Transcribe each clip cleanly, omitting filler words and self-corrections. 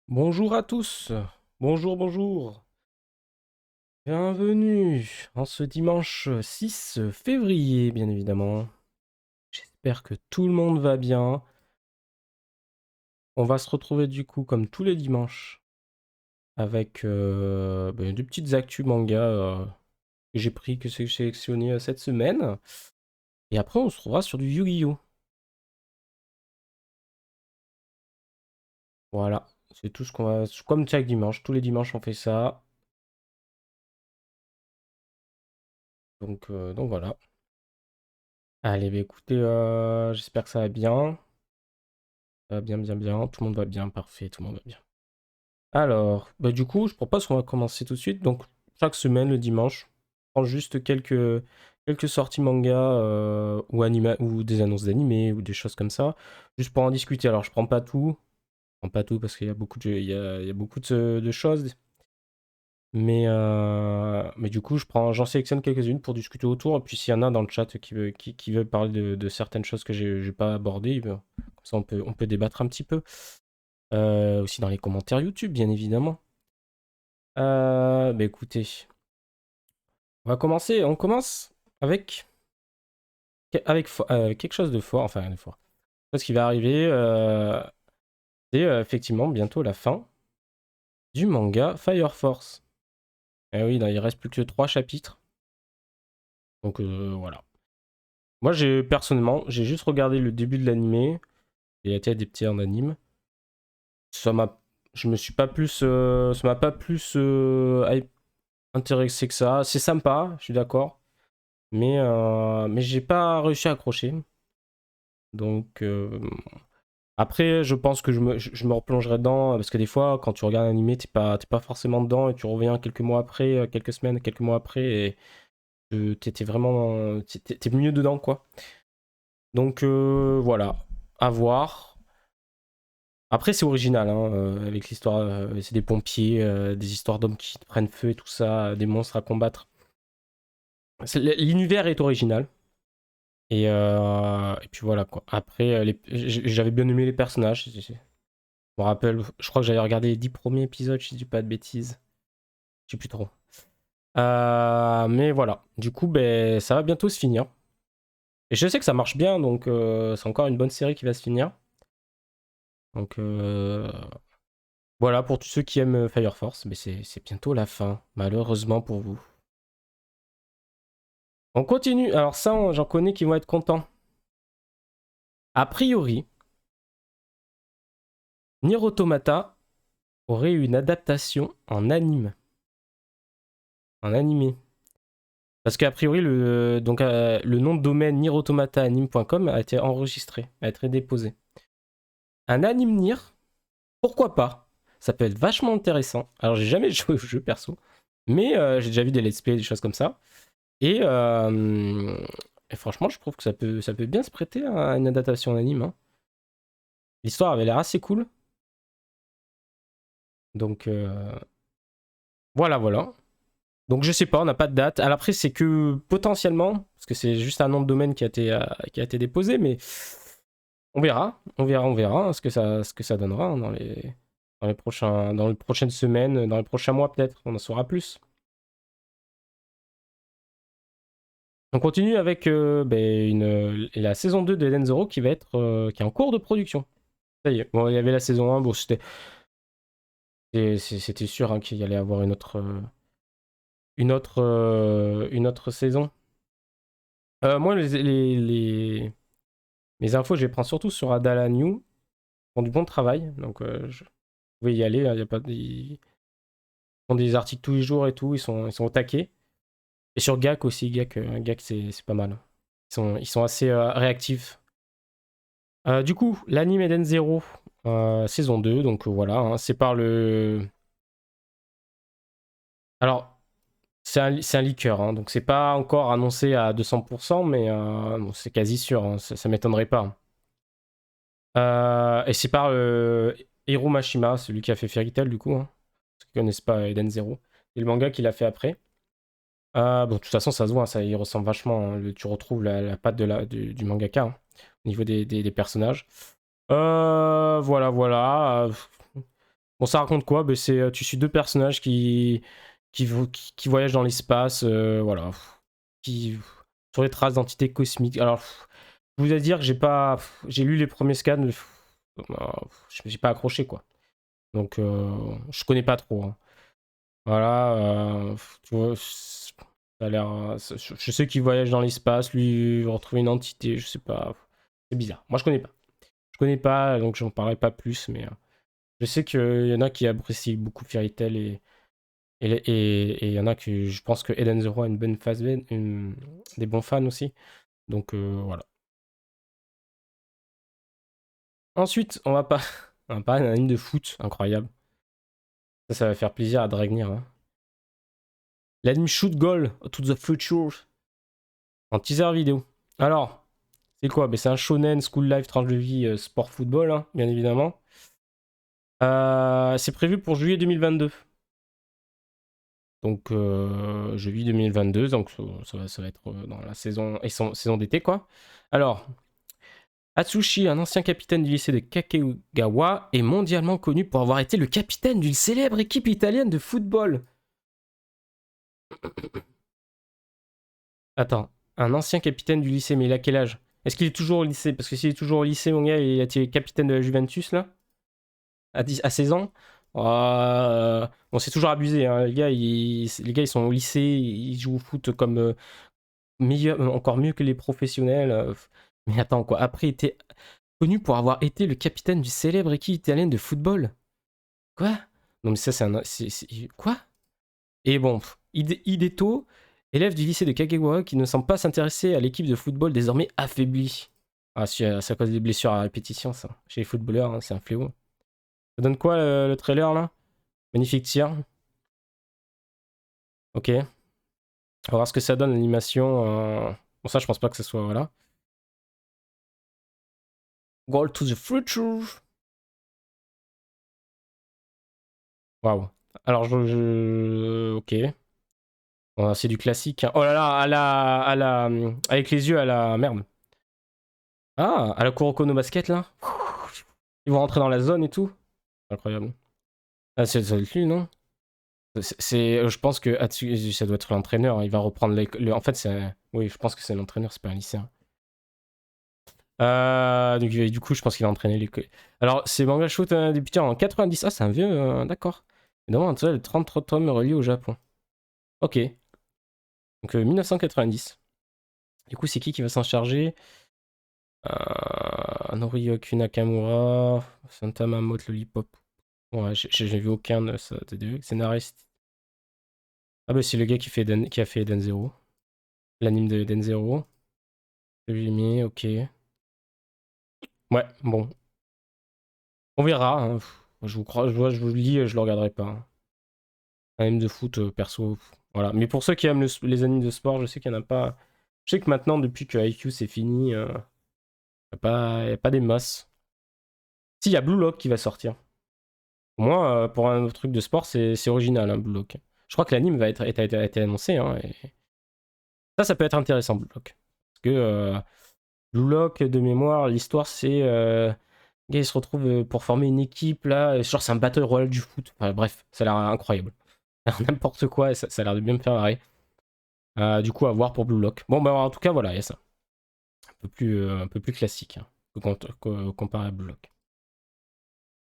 Bonjour à tous, bonjour, bonjour, bienvenue en ce dimanche 6 février, bien évidemment. J'espère que tout le monde va bien. On va se retrouver du coup comme tous les dimanches avec des petites actus manga que j'ai pris, que j'ai sélectionné cette semaine. Et après on se retrouvera sur du Yu-Gi-Oh! Voilà, c'est tout ce qu'on va... Comme chaque dimanche, tous les dimanches on fait ça. Donc voilà. Allez, bah écoutez, j'espère que ça va bien. Ça va bien, bien, bien. Tout le monde va bien, parfait, tout le monde va bien. Alors, bah du coup, je propose qu'on va commencer tout de suite. Donc, chaque semaine, le dimanche, je prends juste quelques sorties manga ou des annonces d'animés ou des choses comme ça, juste pour en discuter. Alors, je prends pas tout parce qu'il y a beaucoup il y a beaucoup de choses. Mais du coup, j'en sélectionne quelques-unes pour discuter autour. Et puis, s'il y en a dans le chat qui veut parler de certaines choses que j'ai pas abordées, comme ça, on peut débattre un petit peu. Aussi dans les commentaires YouTube, bien évidemment. Bah écoutez, on va commencer. On commence avec, quelque chose de fort. Enfin, de fort. Ce qui va arriver, c'est effectivement bientôt la fin du manga Fire Force. Et oui, il reste plus que 3 chapitres. Donc voilà. Moi, personnellement, j'ai juste regardé le début de l'animé. Il y a été des petits en anime. Ça m'a, je me suis pas plus, ça m'a pas plus intéressé que ça. C'est sympa, je suis d'accord. Mais j'ai pas réussi à accrocher. Donc après, je pense que je me replongerai dedans parce que des fois, quand tu regardes un animé, t'es pas forcément dedans et tu reviens quelques mois après, quelques semaines, quelques mois après et t'étais vraiment, t'es mieux dedans quoi. Donc voilà, à voir. Après, c'est original, hein, avec l'histoire, c'est des pompiers, des histoires d'hommes qui prennent feu et tout ça, des monstres à combattre. L'univers est original. Et puis voilà quoi. Après, j'avais bien aimé les personnages. Je me rappelle, je crois que j'avais regardé les 10 premiers épisodes, si je dis pas de bêtises. Je sais plus trop. Mais voilà. Du coup, ben, ça va bientôt se finir. Et je sais que ça marche bien, donc c'est encore une bonne série qui va se finir. Donc voilà, pour tous ceux qui aiment Fire Force, mais c'est bientôt la fin, malheureusement pour vous. On continue. Alors ça, j'en connais qui vont être contents. A priori, Nier Automata aurait une adaptation en anime. En animé. Parce qu'a priori, le nom de domaine nierautomataanime.com a été enregistré, a été déposé. Un anime Nier, pourquoi pas? Ça peut être vachement intéressant. Alors, j'ai jamais joué au jeu perso, mais j'ai déjà vu des let's play, des choses comme ça. Et, et franchement, je trouve que ça peut bien se prêter à une adaptation en anime, hein. L'histoire avait l'air assez cool. Donc, voilà, voilà. Donc je sais pas, on n'a pas de date. Alors après, c'est que potentiellement, parce que c'est juste un nom de domaine qui a été déposé, mais on verra hein, ce que ça donnera hein, dans les prochaines semaines, dans les prochains mois peut-être, on en saura plus. On continue avec la saison 2 de Eden Zero qui est en cours de production. Ça y est, bon, il y avait la saison 1, bon, c'était sûr hein, qu'il y allait avoir une autre saison. Moi, mes infos, je les prends surtout sur Adala New. Ils font du bon travail, donc vous pouvez y aller. Y a pas, ils font des articles tous les jours et tout, ils sont au taquet. Et sur GAC aussi, GAC c'est pas mal. Ils sont assez réactifs. Du coup, l'anime Eden Zero, saison 2, donc voilà, hein, c'est par le. Alors, c'est un leaker, hein, donc c'est pas encore annoncé à 200%, mais bon, c'est quasi sûr, hein, ça m'étonnerait pas. Et c'est par Hiro Mashima, celui qui a fait Fairy Tail du coup, hein, ceux qui connaissent pas Eden Zero. Et le manga qu'il a fait après. Bon, de toute façon, ça se voit, ça, il ressemble vachement, hein, tu retrouves la patte du mangaka hein, au niveau des personnages. Voilà, voilà. Bon, ça raconte quoi? Ben, tu suis deux personnages qui voyagent dans l'espace, voilà, qui sur les traces d'entités cosmiques. Alors, je vous ai dire que j'ai lu les premiers scans, j'ai pas accroché quoi. Donc, je connais pas trop, hein. Voilà, tu vois, ça a l'air, je sais qu'il voyage dans l'espace, lui retrouver une entité, je sais pas, c'est bizarre. Moi, je connais pas, donc j'en parlerai pas plus, mais je sais qu'il y en a qui apprécient beaucoup Fairy Tail et il y en a que je pense que Eden Zero a une bonne phase, des bons fans aussi. Donc voilà. Ensuite, on va parler d'un anime de foot incroyable. Ça va faire plaisir à Dragnir, hein. L'anime Shoot Goal to the Future en teaser vidéo. Alors, c'est quoi? Ben, c'est un shonen, school life, tranche de vie, sport football, hein, bien évidemment. C'est prévu pour juillet 2022. Donc, juillet 2022, donc ça va être dans la saison d'été, quoi. Alors, Atsushi, un ancien capitaine du lycée de Kakegawa, est mondialement connu pour avoir été le capitaine d'une célèbre équipe italienne de football. Attends, un ancien capitaine du lycée, mais il a quel âge? Est-ce qu'il est toujours au lycée? Parce que s'il est toujours au lycée, mon gars, il a été capitaine de la Juventus, là, à 16 ans. Bon, c'est toujours abusé, hein. Les gars, ils sont au lycée, ils jouent au foot comme encore mieux que les professionnels. Mais attends, quoi. Après, il était connu pour avoir été le capitaine du célèbre équipe italienne de football. Quoi? Non, mais ça, c'est un. Quoi? Et bon, Hideto, élève du lycée de Kagewara qui ne semble pas s'intéresser à l'équipe de football désormais affaiblie. Ah, c'est à cause des blessures à répétition, ça. Chez les footballeurs, hein, c'est un fléau. Ça donne quoi le trailer là? Magnifique tir. Ok. On va voir ce que ça donne l'animation. Bon, ça, je pense pas que ce soit. Voilà. Goal to the future. Waouh. Alors, ok. Bon, c'est du classique, hein. Oh là là, avec les yeux à la. Merde. Ah, à la Kuroko no Basket là. Ils vont rentrer dans la zone et tout. Incroyable. Ah, ça doit être lui, non? Je pense que ça doit être l'entraîneur. Il va reprendre en fait, oui, je pense que c'est l'entraîneur, c'est pas un lycéen. Donc, du coup, je pense qu'il a entraîné les. Alors, c'est Manga Shoot débuté en 90. Ah, c'est un vieux, d'accord. Évidemment, le 33 tomes relié au Japon. Ok. Donc, 1990. Du coup, c'est qui va s'en charger? Noriyuki Nakamura, Santa Mamoto Lollipop. Ouais, j'ai vu aucun de ça. Scénariste. Ah bah c'est le gars qui a fait Eden Zero. L'anime de Eden Zero. J'ai mis, ok. Ouais, bon. On verra, hein. Je vous crois, je vous le dis, je le regarderai pas, hein. Un anime de foot, perso. Voilà. Mais pour ceux qui aiment les animes de sport, je sais qu'il y en a pas. Je sais que maintenant, depuis que IQ c'est fini, y a pas des masses. Si, il y a Blue Lock qui va sortir. Pour moi, pour un truc de sport, c'est original, hein, Blue Lock. Je crois que l'anime a été annoncé, hein, et ça peut être intéressant, Blue Lock. Parce que Blue Lock, de mémoire, l'histoire, c'est. Le gars, il se retrouve pour former une équipe, là. Genre, c'est un battle royal du foot. Enfin, bref, ça a l'air incroyable. N'importe quoi, et ça a l'air de bien me faire marrer. Du coup, à voir pour Blue Lock. Bon, bah, en tout cas, voilà, il y a ça. Un peu plus classique, hein, comparé à Blue Lock.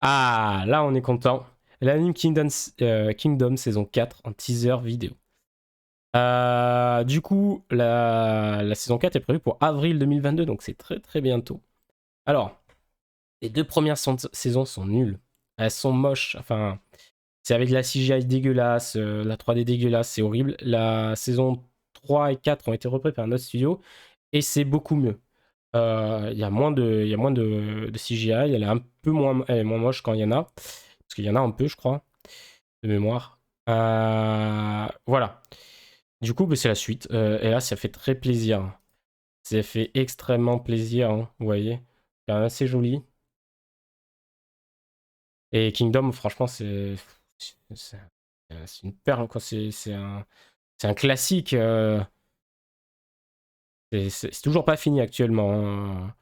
Ah, là, on est content. L'anime Kingdom saison 4 en teaser vidéo. Du coup, la saison 4 est prévue pour avril 2022, donc c'est très très bientôt. Alors, les deux premières saisons sont nulles. Elles sont moches. Enfin, c'est avec la CGI dégueulasse, la 3D dégueulasse, c'est horrible. La saison 3 et 4 ont été repris par un autre studio et c'est beaucoup mieux. Il y a moins de CGI, elle est moins moche quand il y en a. Parce qu'il y en a un peu, je crois, de mémoire. Voilà. Du coup, bah, c'est la suite. Et là, ça fait très plaisir. Ça fait extrêmement plaisir, hein, vous voyez. C'est assez joli. Et Kingdom, franchement, c'est une perle, quoi. C'est un classique. C'est toujours pas fini actuellement, hein.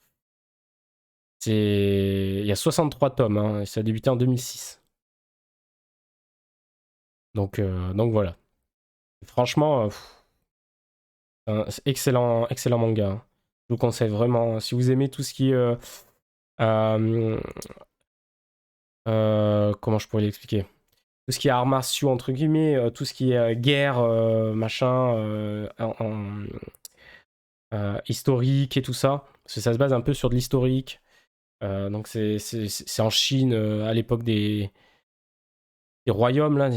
Il y a 63 tomes, hein, et ça a débuté en 2006. Donc voilà. Franchement, excellent, excellent manga, hein. Je vous conseille vraiment. Si vous aimez tout ce qui est. Euh, comment je pourrais l'expliquer? Tout ce qui est arts martiaux, entre guillemets, tout ce qui est guerre, machin, historique et tout ça. Parce que ça se base un peu sur de l'historique. Donc c'est en Chine, à l'époque des royaumes, là.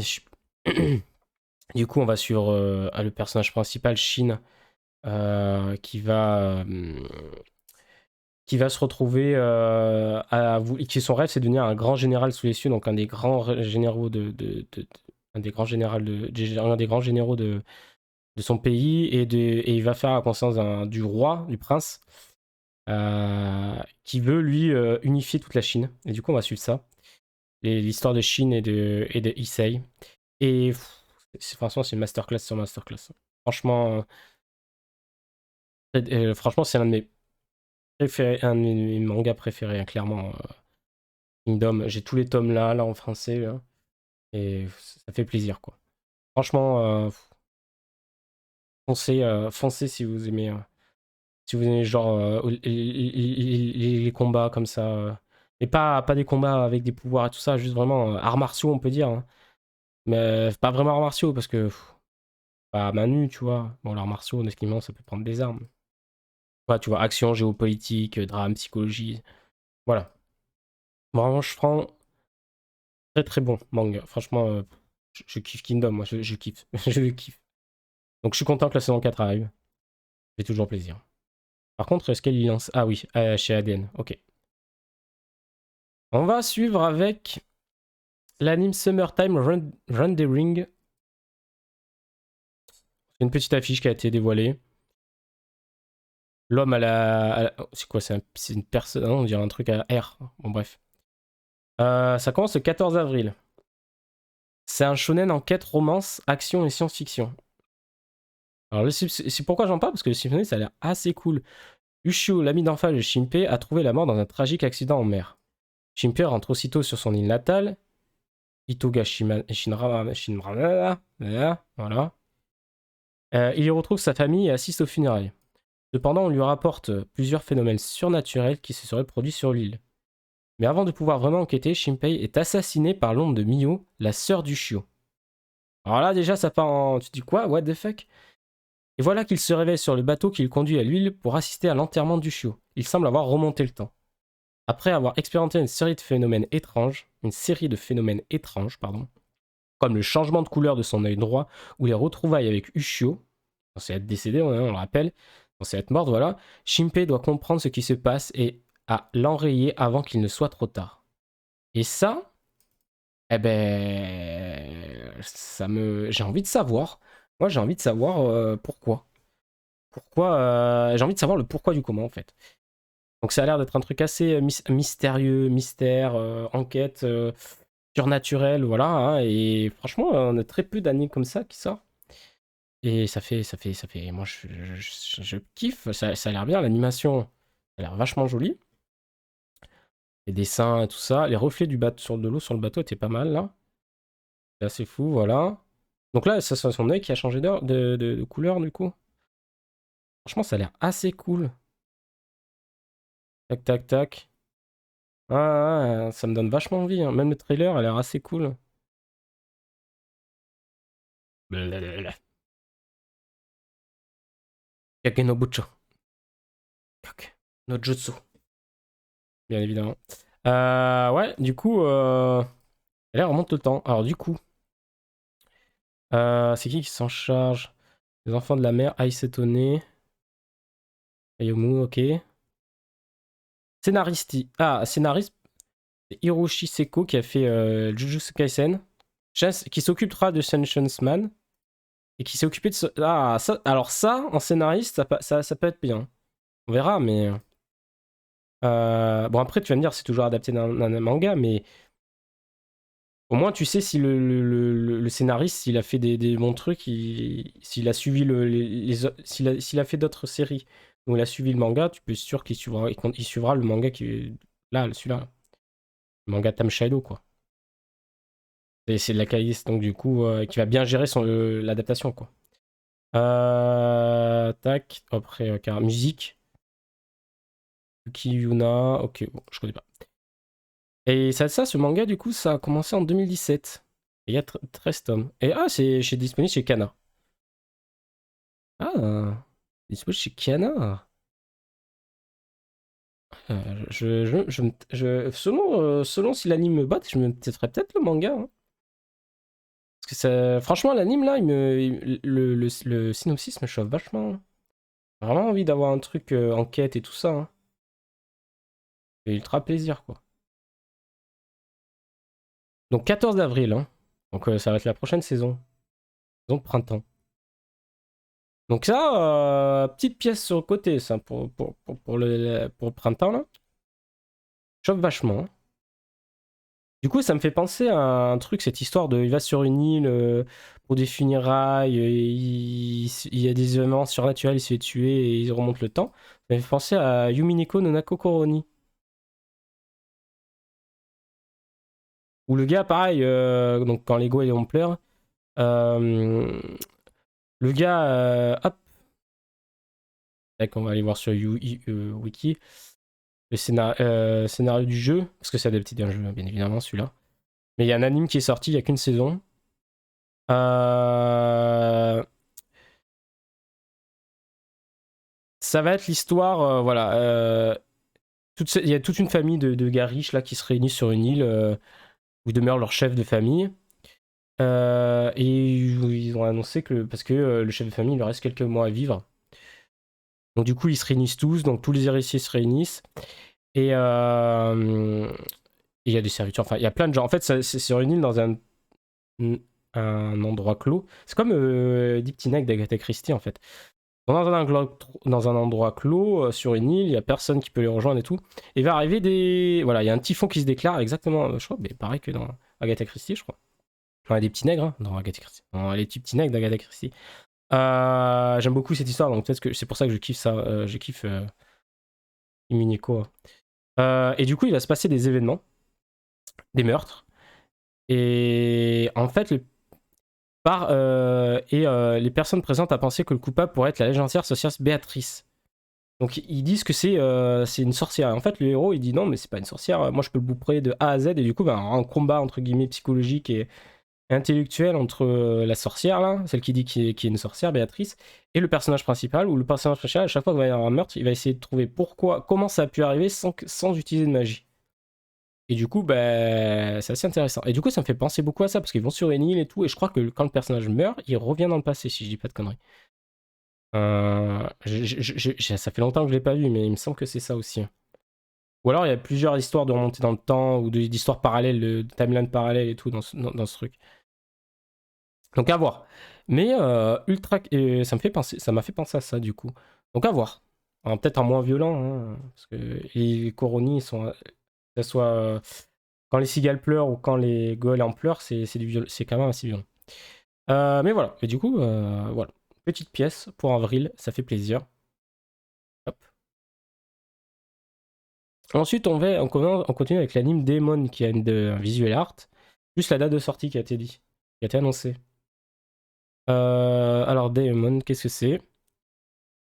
Du coup, on va sur le personnage principal, Shin, qui va se retrouver qui son rêve, c'est de devenir un grand général sous les cieux, donc un des grands généraux un des grands un des grands généraux de son pays, et il va faire la conscience du roi, du prince, qui veut lui unifier toute la Chine. Et du coup, on va suivre ça. L'histoire de Chine et de Issei. Et franchement, c'est une masterclass sur masterclass. Franchement, franchement, c'est un de mes mangas préférés, hein, clairement. Kingdom, j'ai tous les tomes là en français, là, et ça fait plaisir, quoi. Franchement, foncez si vous aimez genre les combats comme ça, et pas des combats avec des pouvoirs et tout ça, juste vraiment arts martiaux, on peut dire, hein. Mais pas vraiment arts martiaux parce que pas à main nue, tu vois. Bon, l'arts martiaux, honnêtement, ça peut prendre des armes. Ouais, tu vois, action, géopolitique, drame, psychologie. Voilà. Vraiment, je prends très très bon manga. Franchement, je kiffe Kingdom, moi, je kiffe. Je kiffe. Donc je suis content que la saison 4 arrive. Ça fait toujours plaisir. Par contre, est-ce qu'elle y lance? Ah oui, chez ADN. Ok. On va suivre avec l'anime Summertime Rendering. C'est une petite affiche qui a été dévoilée. L'homme c'est quoi? C'est une personne. Non, on dirait un truc à R. Bon, bref. Ça commence le 14 avril. C'est un shonen enquête, romance, action et science-fiction. Alors, c'est pourquoi j'en parle, parce que le synopsis, ça a l'air assez cool. Ushio, l'ami d'enfance de Shinpei, a trouvé la mort dans un tragique accident en mer. Shinpei rentre aussitôt sur son île natale. Itoga Shinra, voilà. Il y retrouve sa famille et assiste aux funérailles. Cependant, on lui rapporte plusieurs phénomènes surnaturels qui se seraient produits sur l'île. Mais avant de pouvoir vraiment enquêter, Shinpei est assassiné par l'ombre de Mio, la sœur d'Ushio. Alors là, déjà, ça part en... Tu te dis quoi? What the fuck? Et voilà qu'il se réveille sur le bateau qui le conduit à l'île pour assister à l'enterrement d'Ushio. Il semble avoir remonté le temps. Après avoir expérimenté une série de phénomènes étranges, pardon, comme le changement de couleur de son œil droit ou les retrouvailles avec Ushio, censé être décédé, on le rappelle, censé être morte, voilà, Shinpei doit comprendre ce qui se passe et à l'enrayer avant qu'il ne soit trop tard. Et ça, eh ben, j'ai envie de savoir. Moi, j'ai envie de savoir pourquoi. Pourquoi, j'ai envie de savoir le pourquoi du comment, en fait. Donc ça a l'air d'être un truc assez mystérieux, mystère, enquête, surnaturelle, voilà, hein. Et franchement, on a très peu d'années comme ça qui sortent. Et moi je kiffe, ça a l'air bien, l'animation, ça a l'air vachement joli. Les dessins et tout ça, les reflets de l'eau sur le bateau étaient pas mal là. C'est assez fou, voilà. Donc là, c'est son œil qui a changé de couleur du coup. Franchement, ça a l'air assez cool. Tac, tac, tac. Ah, ça me donne vachement envie, hein. Même le trailer a l'air assez cool. Blablabla. Kage no Bucho. Kage no Jutsu. Bien évidemment. Ouais, du coup, là, on remonte le temps. Alors, du coup, c'est qui s'en charge? Les enfants de la mer, Aïe Tone, Ayomu, ok. Scénariste, c'est Hiroshi Seko qui a fait Jujutsu Kaisen, qui s'occupera de Sentence Man, et qui s'est occupé de... Ah, ça, alors ça, en scénariste, ça peut être bien. On verra, mais... bon, après, tu vas me dire, c'est toujours adapté d'un manga, mais au moins, tu sais si le scénariste, s'il a fait des bons trucs, s'il a suivi s'il a fait d'autres séries où il a suivi le manga, tu peux être sûr il suivra le manga qui est là, celui-là. Le manga Tam Shadow, quoi. C'est de la Kai's, donc du coup, qui va bien gérer l'adaptation, quoi. Tac, après, musique. Yuki Yuna, ok, bon, je connais pas. Et ça, ce manga, du coup, ça a commencé en 2017. Et il y a 13 tomes. Et c'est disponible chez Kana. Ah, disponible chez Kana. Selon si l'anime me botte, je me testerai peut-être le manga, hein. Parce que franchement, l'anime là, le synopsis me chauffe vachement. J'ai vraiment envie d'avoir un truc enquête et tout ça, hein. C'est ultra plaisir, quoi. Donc 14 avril, hein. Donc ça va être la prochaine saison. Saison de printemps. Donc ça, petite pièce sur le côté, ça, pour le printemps, là. Chauffe vachement, hein. Du coup, ça me fait penser à un truc, cette histoire de il va sur une île pour des funérailles, il y a des événements surnaturels, il se fait tuer et il remonte le temps. Ça me fait penser à Yumineko no Nako Koroni. Où le gars, pareil, donc quand Lego et on pleure, euh, le gars, hop, on va aller voir sur Wiki, le scénario du jeu, parce que c'est adapté d'un jeu, bien évidemment, celui-là. Mais il y a un anime qui est sorti il y a qu'une saison. Euh, Ça va être l'histoire, voilà. Il y a toute une famille de gars riches là qui se réunissent sur une île où demeure leur chef de famille. Et ils ont annoncé que parce que le chef de famille il leur reste quelques mois à vivre. Donc du coup ils se réunissent tous, donc tous les héritiers se réunissent et il y a des serviteurs, enfin il y a plein de gens. En fait c'est sur une île dans un endroit clos. C'est comme Deep Tina d'Agatha Christie en fait. Dans un endroit clos, sur une île, il n'y a personne qui peut les rejoindre et tout. Et il va arriver des. Voilà, il y a un typhon qui se déclare exactement, je crois, mais pareil que dans Agatha Christie, je crois. Enfin, des petits nègres, hein, dans Agatha Christie. Dans les petits nègres d'Agatha Christie. J'aime beaucoup cette histoire, donc peut-être que c'est pour ça que je kiffe ça. Je kiffe Imineko. Et du coup, il va se passer des événements, des meurtres. Et en fait, les personnes présentes à penser que le coupable pourrait être la légendaire sorcière Béatrice. Donc ils disent que c'est une sorcière. En fait, le héros il dit non, mais c'est pas une sorcière. Moi je peux le boucler de A à Z. Et du coup, un combat entre guillemets psychologique et intellectuel entre la sorcière là, celle qui dit qu'il est une sorcière, Béatrice, et le personnage principal. Où le personnage principal, à chaque fois qu'il va y avoir un meurtre, il va essayer de trouver comment ça a pu arriver sans utiliser de magie. Et du coup, c'est assez intéressant. Et du coup, ça me fait penser beaucoup à ça parce qu'ils vont sur une île et tout. Et je crois que quand le personnage meurt, il revient dans le passé, si je dis pas de conneries. Ça fait longtemps que je l'ai pas vu, mais il me semble que c'est ça aussi. Ou alors il y a plusieurs histoires de remontée dans le temps ou d'histoires parallèles, de timeline parallèles et tout dans ce truc. Donc à voir. Mais ça m'a fait penser à ça du coup. Donc à voir. Alors, peut-être en moins violent, hein, parce que les coronies sont, que ce soit quand les cigales pleurent ou quand les goélands pleurent, c'est quand même assez violent. Mais voilà. Et du coup, voilà. Petite pièce pour avril, ça fait plaisir. Hop. Ensuite, on continue avec l'anime Demon qui a un visual art, plus la date de sortie qui a été dit, qui a été annoncée. Alors, Demon, qu'est-ce que c'est?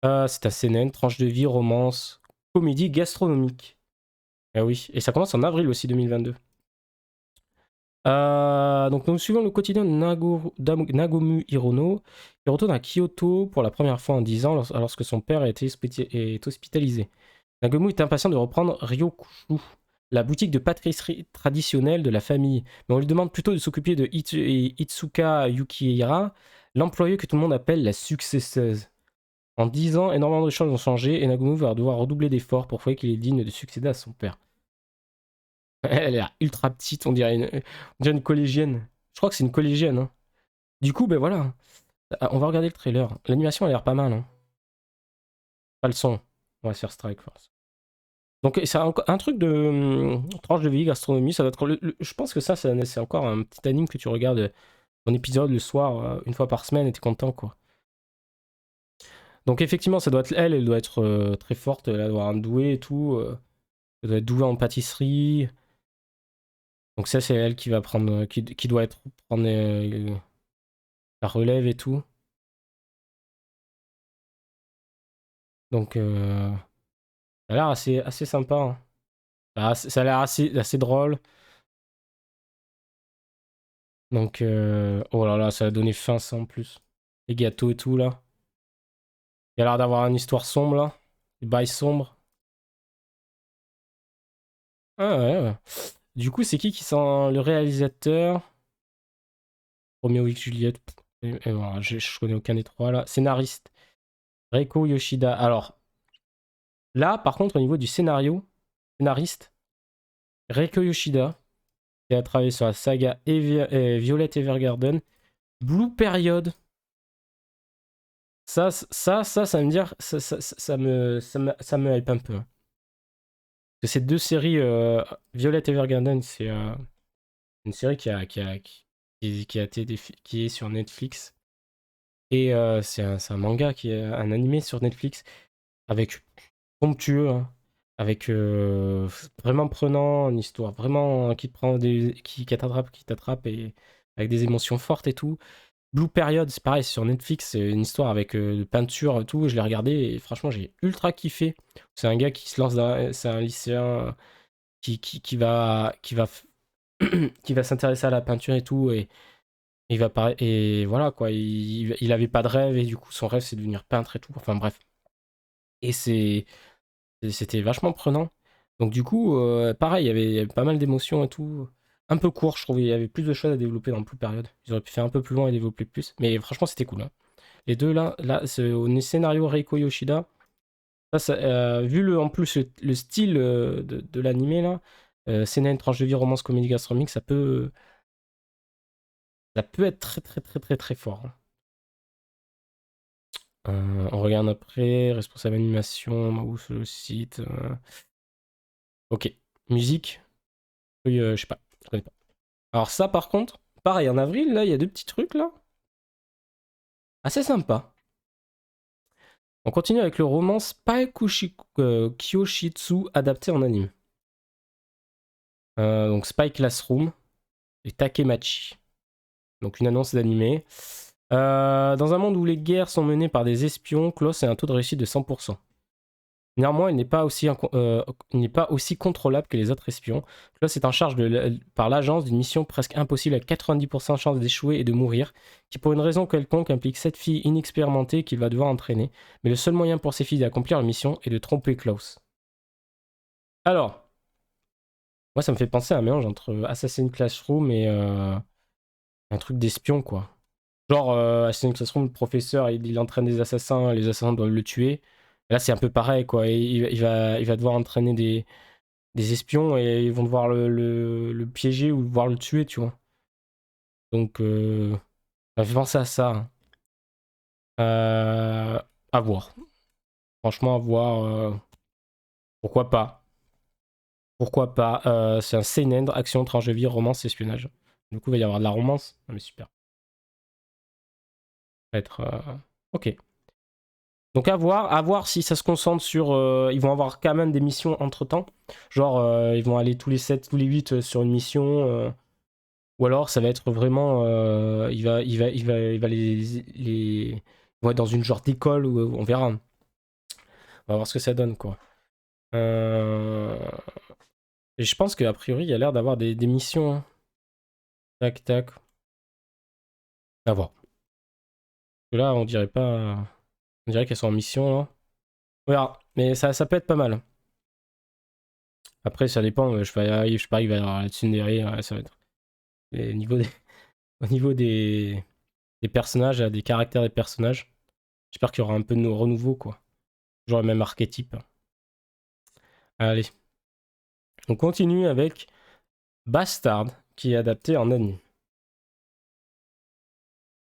C'est un seinen, tranche de vie, romance, comédie gastronomique. Ah oui, et ça commence en avril aussi 2022. Donc nous suivons le quotidien de Nagomu Hirono, qui retourne à Kyoto pour la première fois en 10 ans lorsque son père est hospitalisé. Nagomu est impatient de reprendre Ryokushu, la boutique de pâtisserie traditionnelle de la famille, mais on lui demande plutôt de s'occuper de Itsuka Yukihira, l'employée que tout le monde appelle la successeuse. En 10 ans, énormément de choses ont changé et Nagomu va devoir redoubler d'efforts pour prouver qu'il est digne de succéder à son père. Elle a l'air ultra petite, on dirait une collégienne. Je crois que c'est une collégienne, hein. Du coup, ben voilà, on va regarder le trailer. L'animation a l'air pas mal, hein. Pas le son. On va se faire strike force. Donc c'est un truc de tranche de vie, gastronomie, ça va être. Je pense que ça, c'est encore un petit anime que tu regardes en épisode le soir, une fois par semaine, et t'es content, quoi. Donc effectivement, ça doit être elle doit être très forte, elle doit avoir un doué et tout. Elle doit être douée en pâtisserie. Donc ça, c'est elle qui va prendre, qui doit prendre la relève et tout. Donc ça a l'air assez sympa, hein. Ça a l'air assez drôle. Donc, oh là là, ça a donné faim ça en plus. Les gâteaux et tout là. Il y a l'air d'avoir une histoire sombre là. Des bails sombres. Ah ouais, ouais. Du coup, c'est qui sent le réalisateur? Romeo et Juliette. Et voilà, je connais aucun des trois là. Scénariste. Reiko Yoshida. Alors, là, par contre, au niveau du scénariste, Reiko Yoshida, qui a travaillé sur la saga Violet Evergarden, Blue Period. Ça me dire, ça me hype un peu. Que ces deux séries, Violet Evergarden, c'est une série qui a été qui est sur Netflix. Et c'est un manga qui est un animé sur Netflix avec somptueux, hein, avec vraiment prenant, une histoire vraiment qui te prend qui t'attrape et avec des émotions fortes et tout. Blue Period, c'est pareil, c'est sur Netflix, c'est une histoire avec de peinture et tout. Je l'ai regardé et franchement, j'ai ultra kiffé. C'est un gars qui se lance c'est un lycéen qui va s'intéresser à la peinture et tout et et voilà quoi, il avait pas de rêve et du coup son rêve c'est de devenir peintre et tout. Enfin bref. Et c'était vachement prenant. Donc du coup, pareil, il y avait pas mal d'émotions et tout. Un peu court, je trouvais. Il y avait plus de choses à développer dans plus période. Ils auraient pu faire un peu plus loin et développer plus. Mais franchement, c'était cool, hein. Les deux là, c'est au scénario Reiko Yoshida. Vu en plus le style de l'animé là, seinen, tranche de vie, romance, comédie gastronomique, ça peut être très très très très très fort, hein. On regarde après, responsable animation, où sur le site. Ok, musique. Oui, je sais pas, je connais pas. Alors ça par contre, pareil, en avril, là, il y a deux petits trucs là. Assez sympa. On continue avec le roman Spy Kyoshitsu adapté en anime. Donc Spy Classroom et Takemachi. Donc une annonce d'animé. Dans un monde où les guerres sont menées par des espions, Klaus a un taux de réussite de 100%. Néanmoins, il n'est pas aussi contrôlable que les autres espions. Klaus est en charge par l'agence d'une mission presque impossible à 90% de chances d'échouer et de mourir, qui pour une raison quelconque implique 7 filles inexpérimentées qu'il va devoir entraîner. Mais le seul moyen pour ces filles d'accomplir leur mission est de tromper Klaus. Alors, moi ça me fait penser à un mélange entre Assassin's Classroom et un truc d'espion quoi. Genre, Assassin's Classroom, le professeur il entraîne des assassins, les assassins doivent le tuer. Là c'est un peu pareil quoi, il va devoir entraîner des espions et ils vont devoir le piéger ou devoir le tuer, tu vois. Donc, ça me fait penser à ça, hein. Euh, à voir. Franchement, à voir. Pourquoi pas? Pourquoi pas? C'est un seinen, action, tranche de vie, romance, espionnage. Du coup, il va y avoir de la romance. Ah, mais super. Ça va être. Ok. Donc à voir si ça se concentre sur... ils vont avoir quand même des missions entre-temps. Genre, ils vont aller tous les 7 tous les 8 sur une mission. Ou alors ça va être vraiment, ils vont être dans une genre d'école où on verra. On va voir ce que ça donne quoi. Euh, Et je pense qu'a priori il y a l'air d'avoir des missions, hein. Tac tac. À voir. Parce que là on dirait pas, on dirait qu'elles sont en mission là. On verra. Mais ça peut être pas mal. Après ça dépend. Je sais pas, il va y avoir la tsundere, ça va être. Et au niveau des personnages, des caractères des personnages. J'espère qu'il y aura un peu de renouveau quoi. Genre le même archétype. Allez. On continue avec Bastard, qui est adapté en anime.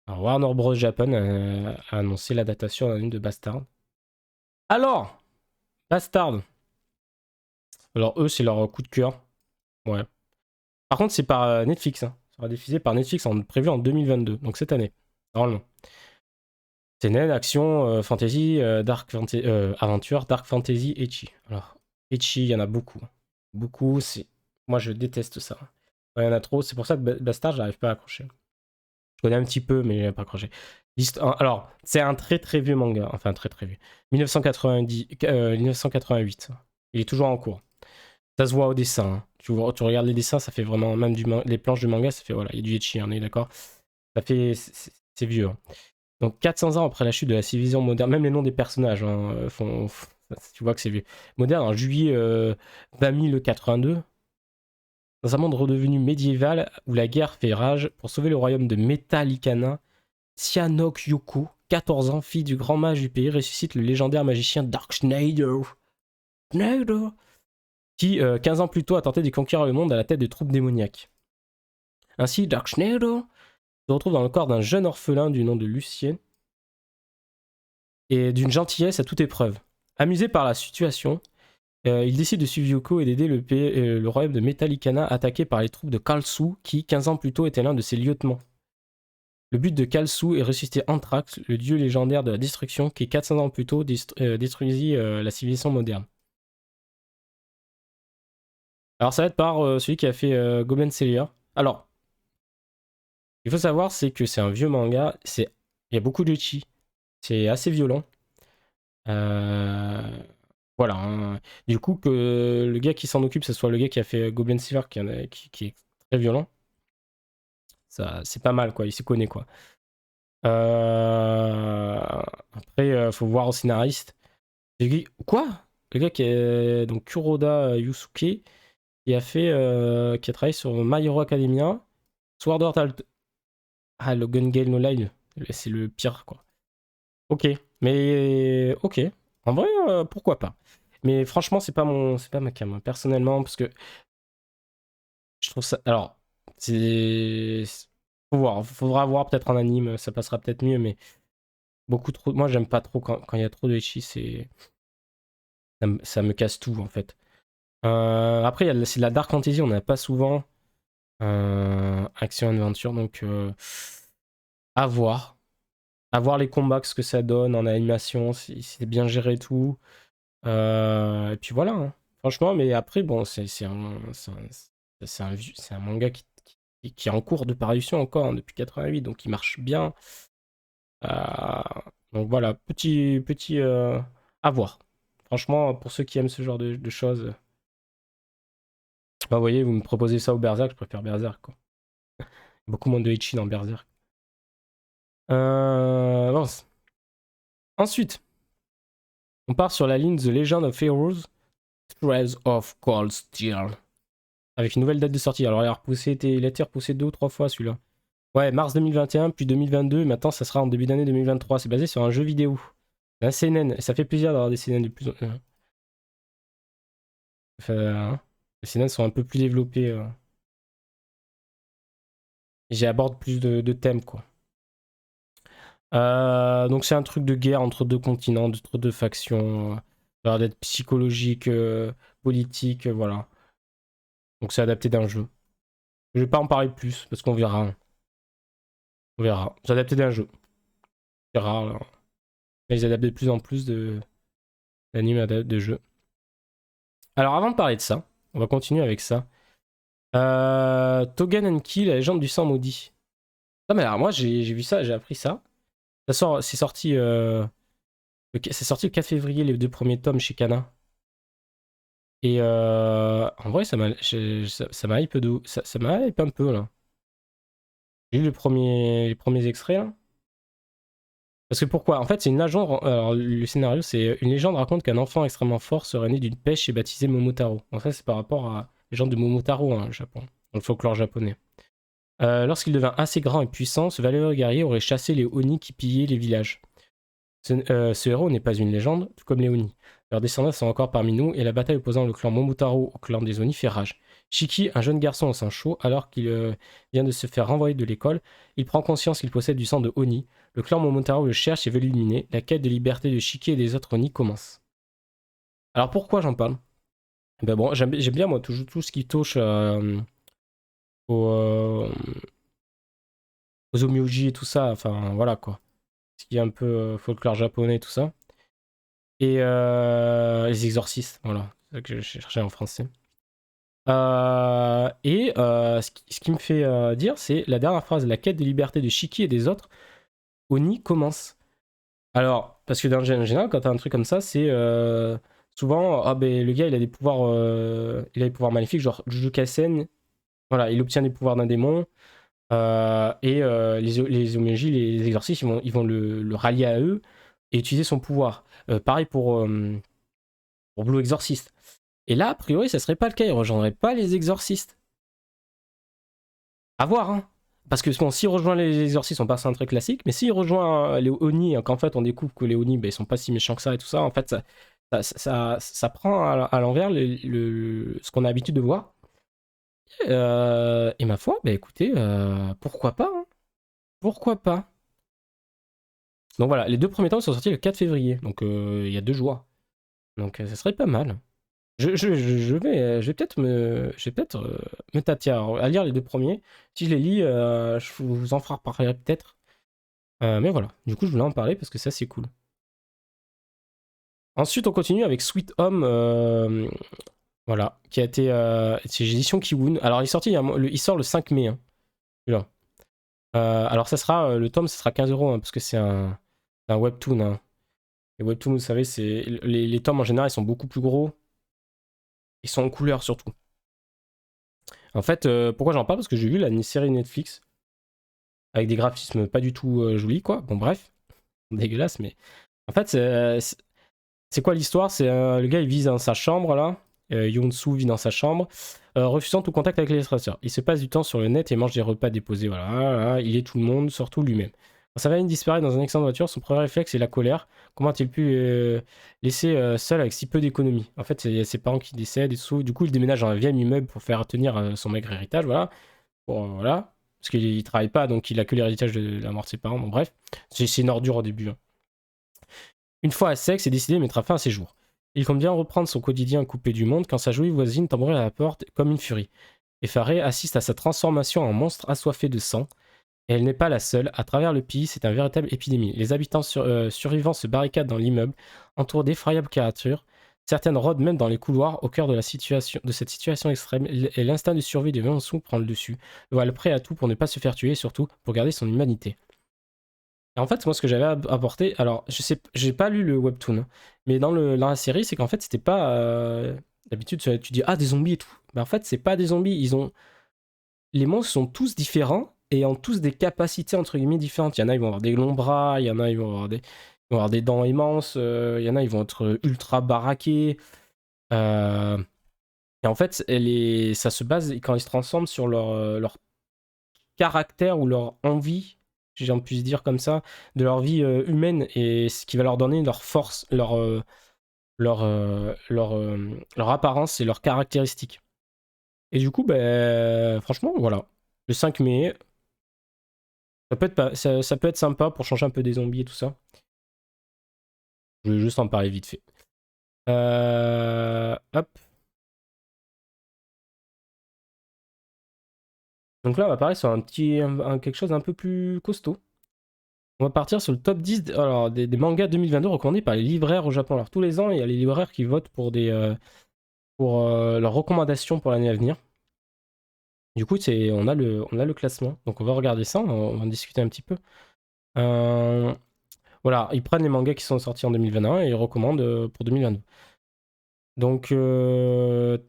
Alors, Warner Bros. Japan a annoncé l'adaptation en anime de Bastard. Alors, Bastard. Alors, eux, c'est leur coup de cœur. Ouais. Par contre, c'est par Netflix, hein. Ça sera diffusé par Netflix prévu en 2022, donc cette année, normalement. C'est une action, fantasy, aventure, dark fantasy, ecchi. Alors, ecchi, il y en a beaucoup. Beaucoup, c'est. Moi, je déteste ça. Ouais, il y en a trop. C'est pour ça que Bastard, j'arrive pas à accrocher. Je connais un petit peu, mais j'ai pas accroché. Alors, c'est un très très vieux manga. Enfin, très très vieux. 1988. Il est toujours en cours. Ça se voit au dessin. Hein. Tu regardes les dessins, ça fait vraiment. Même les planches du manga, ça fait. Voilà, il y a du ecchi, on est d'accord. Ça fait. C'est vieux. Hein. Donc, 400 ans après la chute de la civilisation moderne, même les noms des personnages tu vois que c'est vieux. Moderne, en juillet 20082. Dans un monde redevenu médiéval où la guerre fait rage, pour sauver le royaume de Metallicana, Sihanouk Yoko, 14 ans, fille du grand mage du pays, ressuscite le légendaire magicien Dark Schneider. Qui, 15 ans plus tôt, a tenté de conquérir le monde à la tête de troupes démoniaques. Ainsi, Dark Schneider se retrouve dans le corps d'un jeune orphelin du nom de Lucien et d'une gentillesse à toute épreuve. Amusé par la situation, il décide de suivre Yoko et d'aider le royaume de Metallicana attaqué par les troupes de Kalsu, qui, 15 ans plus tôt, était l'un de ses lieutenants. Le but de Kalsu est ressusciter Anthrax, le dieu légendaire de la destruction, qui 400 ans plus tôt détruisit la civilisation moderne. Alors ça va être par celui qui a fait Goblin Slayer. Alors, il faut savoir, c'est que c'est un vieux manga, il y a beaucoup de chi, c'est assez violent. Voilà. Hein. Du coup, que le gars qui s'en occupe, ce soit le gars qui a fait Goblin Slayer, qui est très violent, ça, c'est pas mal, quoi. Il s'y connaît, quoi. Après, faut voir au scénariste. Quoi? Le gars qui est donc Kuroda Yusuke, qui a travaillé sur My Hero Academia, Sword Art le Gun Gale No Line, c'est le pire, quoi. Ok, mais ok. En vrai, pourquoi pas. Mais franchement, c'est pas ma cam, hein, personnellement, parce que je trouve ça. Alors, c'est, faut voir, faudra voir peut-être en anime, ça passera peut-être mieux, mais beaucoup trop. Moi, j'aime pas trop quand il y a trop de ecchi, ça me casse tout en fait. Après, c'est de la dark fantasy, on n'a pas souvent action aventure, donc à voir. À voir les combats, ce que ça donne en animation, si c'est bien géré et tout. Et puis voilà. Hein. Franchement, mais après, bon, c'est un manga qui est en cours de parution encore hein, depuis 88, donc il marche bien. Euh, donc voilà, à voir. Franchement, pour ceux qui aiment ce genre de choses, bah, vous voyez, vous me proposez ça au Berserk, je préfère Berserk, quoi. Beaucoup moins de Ichi dans Berserk. Bon. Ensuite, on part sur la ligne The Legend of Heroes, Threads of Cold Steel. Avec une nouvelle date de sortie. Alors, il a été repoussé 2 ou 3 fois celui-là. Ouais, mars 2021, puis 2022, maintenant ça sera en début d'année 2023. C'est basé sur un jeu vidéo. Un CNN, et ça fait plaisir d'avoir des CNN de plus en plus. Enfin, hein, les CNN sont un peu plus développés. Et j'aborde plus de thèmes, quoi. Donc c'est un truc de guerre entre 2 continents, entre 2 factions. Ça a l'air d'être psychologique, politique, voilà. Donc c'est adapté d'un jeu. Je vais pas en parler plus, parce qu'on verra. Hein. On verra. C'est adapté d'un jeu. C'est rare. Là. Mais ils adaptent de plus en plus d'animes de jeux. Alors avant de parler de ça, on va continuer avec ça. Togen Anki, la légende du sang maudit. Non mais alors moi j'ai vu ça, j'ai appris ça. C'est sorti, c'est sorti le 4 février les 2 premiers tomes chez Kana. Et en vrai ça m'a hype ça m'a hype un peu là. J'ai lu les premiers extraits là. Parce que pourquoi? En fait c'est une légende, alors le scénario c'est une légende raconte qu'un enfant extrêmement fort serait né d'une pêche et baptisé Momotaro. En fait c'est par rapport à la légende de Momotaro hein, au Japon, dans le folklore japonais. Lorsqu'il devint assez grand et puissant, ce valeureux guerrier aurait chassé les Oni qui pillaient les villages. Ce héros n'est pas une légende, tout comme les Oni. Leurs descendants sont encore parmi nous et la bataille opposant le clan Momotaro au clan des Oni fait rage. Shiki, un jeune garçon au sang chaud, alors qu'il vient de se faire renvoyer de l'école, il prend conscience qu'il possède du sang de Oni. Le clan Momotaro le cherche et veut l'éliminer. La quête de liberté de Shiki et des autres Oni commence. Alors pourquoi j'en parle? Ben bon, j'aime bien moi tout ce qui touche aux, aux Omyoji et tout ça, enfin voilà quoi. Ce qui est un peu folklore japonais et tout ça. Et les exorcistes, voilà. C'est ça que je cherchais en français. Ce qui me fait dire, c'est la dernière phrase, la quête de liberté de Shiki et des autres, Oni commence. Alors, parce que en général, quand t'as un truc comme ça, c'est souvent, ah ben le gars il a des pouvoirs maléfiques, genre Jujutsu Kaisen, voilà, il obtient des pouvoirs d'un démon, les Omeji, les exorcistes, ils vont le rallier à eux et utiliser son pouvoir. Pareil pour Blue Exorcist. Et là, a priori, ça serait pas le cas, il rejoindrait pas les exorcistes. À voir, hein. Parce que bon, s'il rejoint les exorcistes, on passe à un truc classique, mais s'il rejoint les Oni, qu'en fait on découvre que les Oni, ben, ils sont pas si méchants que ça et tout ça, en fait, ça prend à l'envers ce qu'on a l'habitude de voir. Et ma foi, ben écoutez, pourquoi pas, hein. Pourquoi pas. Donc voilà, les deux premiers tomes sont sortis le 4 février, donc il y a 2 jours. Donc ça serait pas mal. Je vais peut-être me tâter à lire les deux premiers. Si je les lis, je vous en ferai reparler peut-être. Mais voilà, du coup je voulais en parler parce que ça c'est cool. Ensuite on continue avec Sweet Home, voilà, qui a été... c'est l'édition Kiwoon. Alors il est sorti, il sort le 5 mai. Hein, celui-là. Alors ça sera, le tome ça sera 15 € hein, parce que c'est un webtoon. Hein. Les webtoons, vous savez, les tomes en général ils sont beaucoup plus gros. Ils sont en couleur surtout. En fait, pourquoi j'en parle? Parce que j'ai vu la série Netflix avec des graphismes pas du tout jolis, quoi. Bon, bref, dégueulasse, mais en fait, c'est quoi l'histoire? C'est le gars, il vit dans sa chambre là. Yoon-soo vit dans sa chambre, refusant tout contact avec les illustrateur. Il se passe du temps sur le net et mange des repas déposés. Voilà, voilà, il est tout le monde, surtout lui-même. Quand sa famille disparaît dans un accident de voiture, son premier réflexe est la colère. Comment a-t-il pu laisser seul avec si peu d'économie? En fait, il y a ses parents qui décèdent et tout. Du coup, il déménage dans un vieil immeuble pour faire tenir son maigre héritage. Voilà. Bon, voilà. Parce qu'il travaille pas, donc il a que l'héritage de la mort de ses parents. Bon, bref. C'est une ordure au début. Hein. Une fois à sec, c'est décidé de mettre fin à ses jours. Il compte bien reprendre son quotidien coupé du monde quand sa jolie voisine tambourait à la porte comme une furie. Effarée assiste à sa transformation en monstre assoiffé de sang. Et elle n'est pas la seule. À travers le pays, c'est une véritable épidémie. Les habitants survivants se barricadent dans l'immeuble, entourés d'effroyables créatures. Certaines rôdent même dans les couloirs au cœur de cette situation extrême. Et l'instinct de survie de Viançon prend le dessus. Le voilà prêt à tout pour ne pas se faire tuer et surtout pour garder son humanité. Et en fait, moi, ce que j'avais apporté, alors, je sais, j'ai pas lu le webtoon, hein, mais dans la série, c'est qu'en fait, c'était pas. D'habitude, tu dis, ah, des zombies et tout. Mais en fait, c'est pas des zombies. Les monstres sont tous différents et ont tous des capacités, entre guillemets, différentes. Il y en a, ils vont avoir des longs bras, il y en a, ils vont avoir des dents immenses, il y en a, ils vont être ultra baraqués. Euh, Et en fait, ça se base, quand ils se transforment, sur leur caractère ou leur envie, si j'en puisse dire comme ça, de leur vie humaine et ce qui va leur donner leur force, leur apparence et leurs caractéristiques. Et du coup, ben, franchement, voilà. Le 5 mai, ça peut être sympa pour changer un peu des zombies et tout ça. Je vais juste en parler vite fait. Hop. Donc là, on va parler sur quelque chose d'un peu plus costaud. On va partir sur le top 10 alors, des mangas 2022 recommandés par les libraires au Japon. Alors tous les ans, il y a les libraires qui votent pour leurs recommandations pour l'année à venir. Du coup, on a le classement. Donc on va regarder ça, on va en discuter un petit peu. Voilà, ils prennent les mangas qui sont sortis en 2021 et ils recommandent pour 2022. Donc,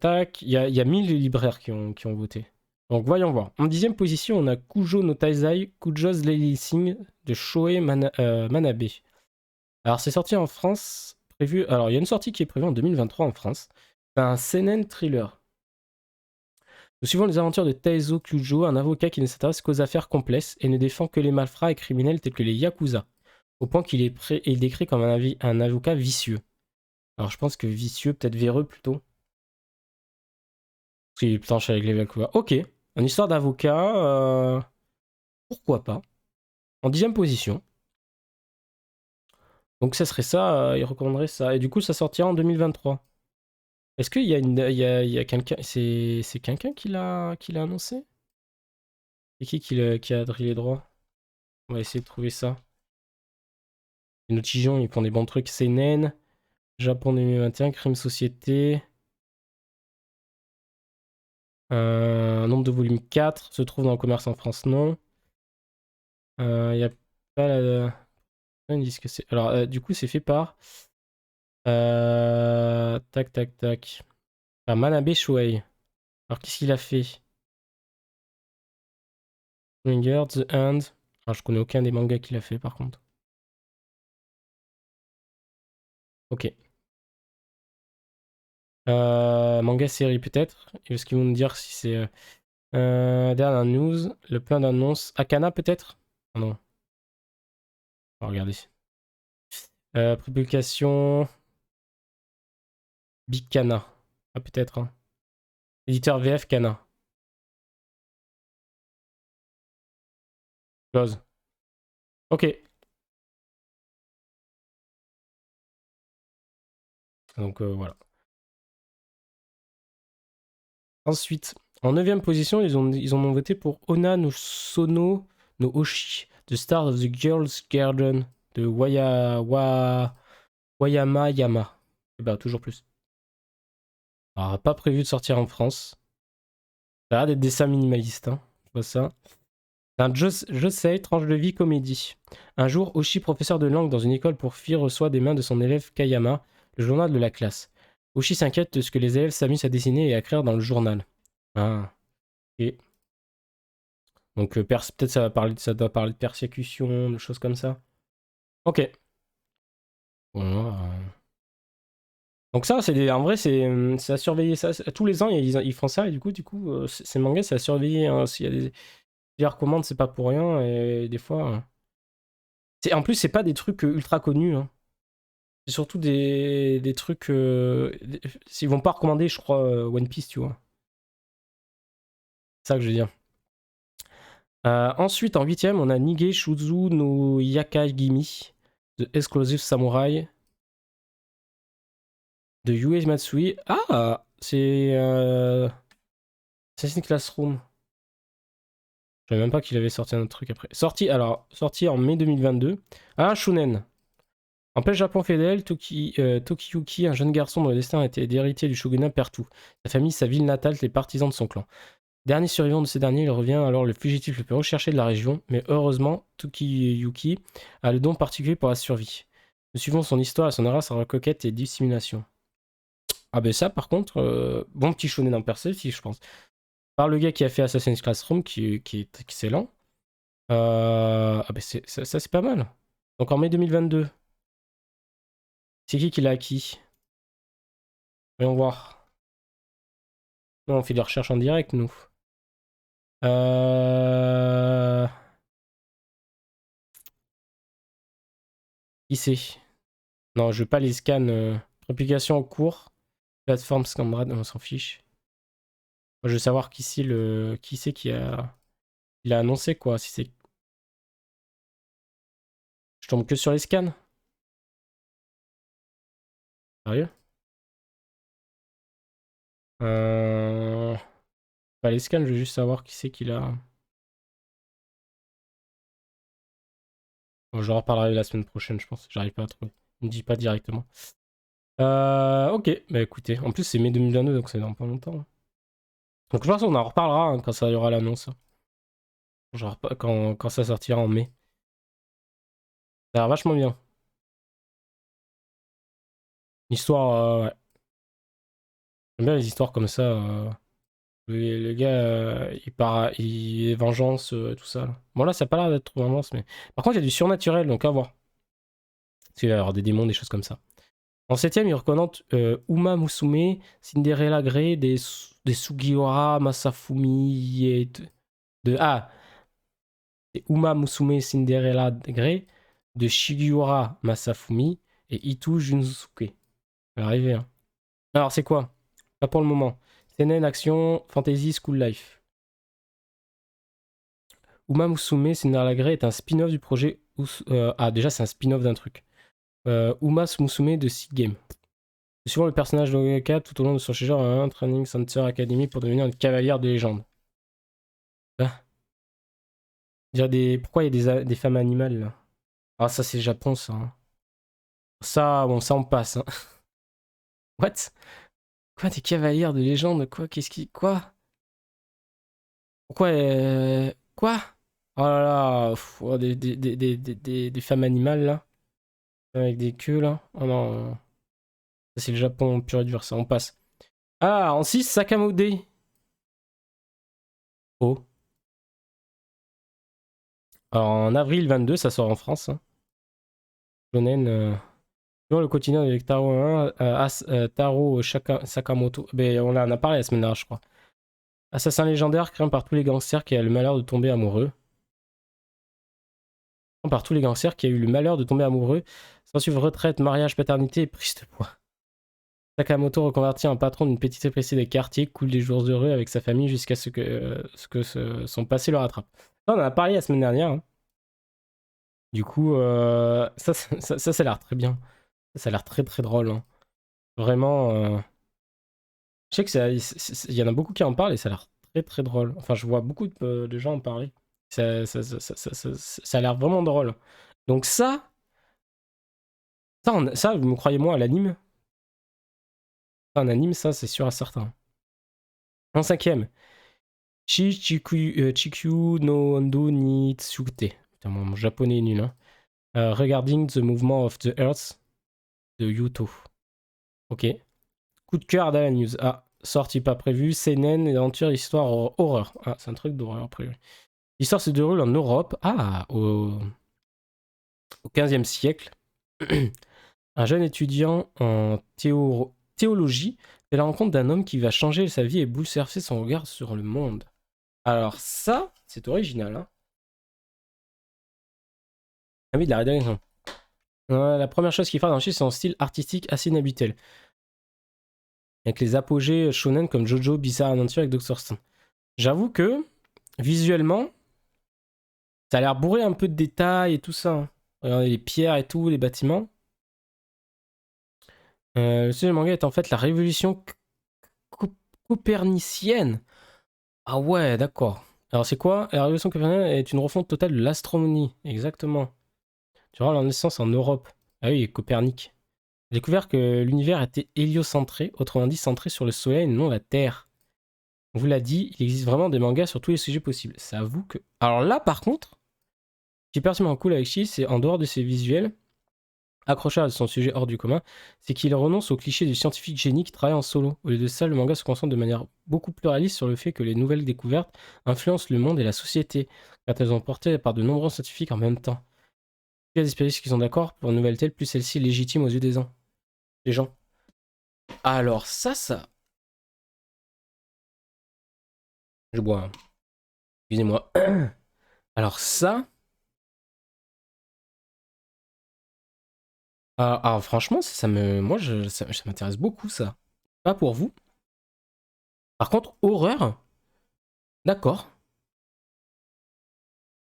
tac, il y a 1000 libraires qui ont voté. Donc voyons voir. En 10e position, on a Kujo no Taizai, Kujo's Lady Sing de Shoei Manabe. Alors c'est sorti en France, prévu. Alors il y a une sortie qui est prévue en 2023 en France. C'est un seinen thriller. Nous suivons les aventures de Taizo Kujo, un avocat qui ne s'intéresse qu'aux affaires complexes et ne défend que les malfrats et criminels tels que les yakuza, au point qu'il est décrit comme un avocat vicieux. Alors je pense que vicieux, peut-être véreux plutôt. Parce qu'il planche avec les yakuza. Ok, une histoire d'avocat, pourquoi pas. En 10e position. Donc ça serait ça, il recommanderait ça. Et du coup ça sortira en 2023. Est-ce qu'il y a il y a quelqu'un, c'est quelqu'un qui l'a annoncé? C'est qui a adressé les droits? On va essayer de trouver ça. Les Notigions, ils font des bons trucs. Seinen, Japon 2021, Crime Société. Nombre de volumes 4 se trouve dans le commerce en France, non. Il y a pas la... Ils disent que c'est... Alors, du coup, c'est fait par... Tac, tac, tac. Par Manabe Shuei. Alors, qu'est-ce qu'il a fait? Winger, The Hand. Alors, je connais aucun des mangas qu'il a fait, par contre. Ok. Manga série, peut-être. Est-ce qu'ils vont nous dire si c'est... dernière news. Le plein d'annonces. Akana, peut-être? Oh, non. On va regarder. Publication... Big Kana. Ah, peut-être, hein. Éditeur VF Kana. Close. Ok. Donc, voilà. Ensuite, en 9ème position, ils en ont voté pour Ona no Sono no Oshi, The Star of the Girls' Garden de Wayama Yama. Et bah, toujours plus. Alors, pas prévu de sortir en France. Ça a l'air d'être des dessins minimalistes, hein. Je vois ça. C'est un Josei, tranche de vie comédie. Un jour, Oshi, professeur de langue dans une école pour filles, reçoit des mains de son élève Kayama le journal de la classe. Oshi s'inquiète de ce que les élèves s'amusent à dessiner et à écrire dans le journal. Ah, ok. Donc peut-être ça doit parler de persécution, de choses comme ça. Ok. Bon, donc ça, en vrai, c'est à surveiller ça. Tous les ans, ils font ça et du coup, ces mangas, c'est à surveiller, hein. S'il y a des recommandes, c'est pas pour rien et des fois. En plus, c'est pas des trucs ultra connus, hein. C'est surtout des trucs. Ils vont pas recommander, je crois, One Piece, tu vois. C'est ça que je veux dire. Ensuite, en 8ème, on a Nige Shuzu no Yakagimi, The Exclusive Samurai, de Yue Matsui. Ah, c'est Assassin's Classroom. Je savais même pas qu'il avait sorti un autre truc après. Sorti en mai 2022. Ah, Shunen. En plein Japon féodal, Tokiyuki, un jeune garçon dont le destin a été d'héritier du shogunat, perd tout. Sa famille, sa ville natale, les partisans de son clan. Dernier survivant de ces derniers, il revient alors le fugitif le plus recherché de la région, mais heureusement, Tokiyuki a le don particulier pour la survie. Nous suivons son histoire et son art, sa reconquête et dissimulation. Ah ben ça, par contre, bon petit shonen en perspective, je pense. Par le gars qui a fait Assassin's Classroom, qui est excellent. Ah ben ça, c'est pas mal. Donc en mai 2022, c'est qui l'a acquis? Voyons voir. Non, on fait des recherches en direct, nous. Qui c'est? Non, je veux pas les scans. Publication en cours. Plateforme Scamrad, on s'en fiche. Moi, je veux savoir qui c'est qui l'a annoncé, quoi. Si c'est... Je tombe que sur les scans. Sérieux? Euh... Pas les scans, je veux juste savoir qui c'est qui l'a... Bon, j'en reparlerai la semaine prochaine, je pense. J'arrive pas à trouver. Il me dit pas directement. Ok, bah écoutez. En plus, c'est mai 2022, donc c'est dans pas longtemps. Donc je pense qu'on en reparlera, hein, quand ça y aura l'annonce. Genre quand ça sortira en mai. Ça a l'air vachement bien. L'histoire, ouais. J'aime bien les histoires comme ça. Le gars, il est vengeance, tout ça, là. Bon, là, ça a pas l'air d'être trop vengeance, mais. Par contre, il y a du surnaturel, donc à voir. Parce qu'il va y avoir des démons, des choses comme ça. En 7ème, il reconnaît Uma Musume, Cinderella Grey, des Sugiura Masafumi et c'est Uma Musume Cinderella Grey, de Shigiura Masafumi et Itu Junsuke. Ça va arriver, hein. Alors, c'est quoi? Pas pour le moment. CNN, action, fantasy, school life. Uma Musume Cinderella Grey est un spin-off du projet. Déjà, c'est un spin-off d'un truc. Uma Musume de Seed Game. Suivant le personnage de Ogaka tout au long de son séjour à un Training Center Academy pour devenir une cavalière de légende. Ah. Pourquoi il y a des femmes animales là? Ah, ça, c'est le Japon, ça, hein. Ça, bon, ça, on passe, hein. What? Quoi, des cavalières de légende? Quoi? Qu'est-ce qui. Quoi? Pourquoi quoi? Oh là là, oh, des femmes animales là, avec des queues là. Oh non, ça c'est le Japon pur et dur, ça, on passe. Ah, en 6, Sakamode. Oh. Alors en avril 22, ça sort en France. Hein. Shonen, suivant le quotidien avec Taro, Taro Sakamoto. Ben, on en a parlé la semaine dernière, je crois. Assassin légendaire craint par tous les gangsters qui a le malheur de tomber amoureux. Par tous les gangsters qui a eu le malheur de tomber amoureux. Sans suivre retraite, mariage, paternité et prise de poids. Sakamoto, reconverti en patron d'une petite épicerie des quartiers, coule des jours heureux avec sa famille jusqu'à son passé le rattrape. Ça, on en a parlé la semaine dernière. Hein. Du coup, ça a l'air très bien. Ça a l'air très très drôle. Hein. Vraiment. Je sais qu'il y en a beaucoup qui en parlent et ça a l'air très très drôle. Enfin, je vois beaucoup de gens en parler. Ça a l'air vraiment drôle. Donc ça vous me croyez moi, à l'anime. Un anime, ça, c'est sûr à certain. En cinquième, Chikyu no Hondo ni Tsukete. Putain, mon japonais est nul. Hein. Regarding the Movement of the Earth de Yuto. Ok. Coup de cœur dans la news. Ah, sortie pas prévue. Seinen, aventure, histoire, horreur. Ah, c'est un truc d'horreur prévu. L'histoire se déroule en Europe. Ah, au 15e siècle. Un jeune étudiant en théologie fait la rencontre d'un homme qui va changer sa vie et bouleverser son regard sur le monde. Alors ça, c'est original. Hein. Ah oui, de la rédaction. La première chose qu'il fait dans le film, c'est son style artistique assez inhabituel. Avec les apogées shonen comme Jojo, Bizarre Adventure avec Dr. Stone. J'avoue que, visuellement, ça a l'air bourré un peu de détails et tout ça. Hein. Regardez les pierres et tout, les bâtiments. Le sujet du manga est en fait la révolution copernicienne. Ah ouais, d'accord. Alors c'est quoi? La révolution copernicienne est une refonte totale de l'astronomie. Exactement. Durant leur naissance en Europe. Ah oui, Copernic. J'ai découvert que l'univers était héliocentré, autrement dit centré sur le Soleil et non la Terre. On vous l'a dit, il existe vraiment des mangas sur tous les sujets possibles. Ça avoue que... Alors là, par contre, ce qui est particulièrement cool avec Shi, c'est en dehors de ses visuels, accrocheur à son sujet hors du commun, c'est qu'il renonce au cliché du scientifique génie qui travaille en solo. Au lieu de ça, le manga se concentre de manière beaucoup plus réaliste sur le fait que les nouvelles découvertes influencent le monde et la société, quand elles sont portées par de nombreux scientifiques en même temps. Plus il y a des spécialistes qui sont d'accord pour une nouvelle telle, plus celle-ci est légitime aux yeux des gens. Alors ça... Je bois. Hein. Excusez-moi. Alors ça... franchement, moi, ça m'intéresse beaucoup, ça. Pas pour vous. Par contre, horreur, d'accord.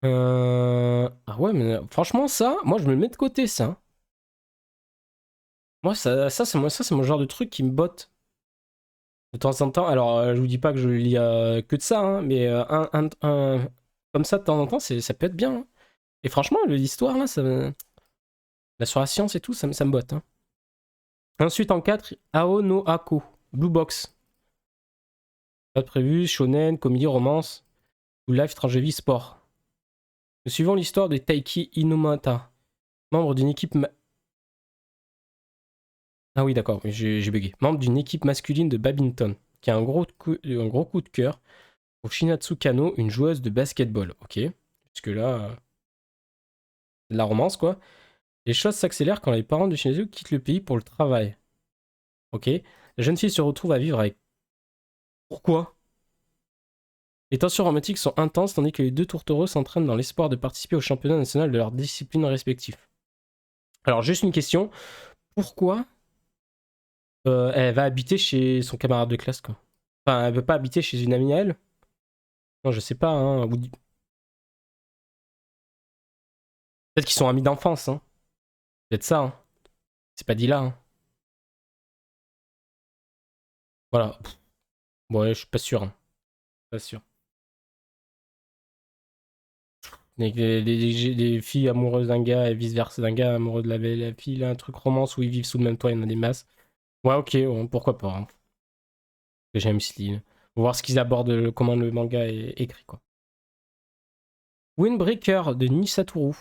Ah ouais, mais franchement, ça, moi, je me le mets de côté, ça. Moi, ça, c'est mon genre de truc qui me botte. De temps en temps, alors, je vous dis pas que je lis que de ça, hein, mais comme ça, de temps en temps, ça peut être bien. Hein. Et franchement, l'histoire, là, là, sur la science et tout, ça me botte. Hein. Ensuite, en 4, Ao no Ako, Blue Box. Pas de prévu, shonen, comédie, romance, ou live, étranger vie, sport. Nous suivons l'histoire de Taiki Inomata, membre d'une équipe... Ah oui, d'accord, j'ai bugué. Membre d'une équipe masculine de badminton, qui a un gros coup de cœur pour Shinatsu Kano, une joueuse de basketball. Ok, jusque là, c'est de la romance, quoi. Les choses s'accélèrent quand les parents de Shinatsu quittent le pays pour le travail. Ok, la jeune fille se retrouve à vivre avec... Pourquoi? Les tensions romantiques sont intenses tandis que les deux tourtereaux s'entraînent dans l'espoir de participer au championnat national de leurs disciplines respectives. Alors, juste une question. Pourquoi elle va habiter chez son camarade de classe, quoi? Enfin, elle veut pas habiter chez une amie à elle? Non, je sais pas, hein. Peut-être qu'ils sont amis d'enfance, hein. Peut-être ça, hein. C'est pas dit là, hein. Voilà. Pff, ouais, je suis pas sûr, hein. Pas sûr. Les filles amoureuses d'un gars et vice-versa d'un gars amoureux de la fille, là, un truc romance où ils vivent sous le même toit, il y en a des masses. Ouais, ok, ouais, pourquoi pas. Hein. J'aime style. Faut voir ce qu'ils abordent, comment le manga est écrit, quoi. Windbreaker de Nisatoru.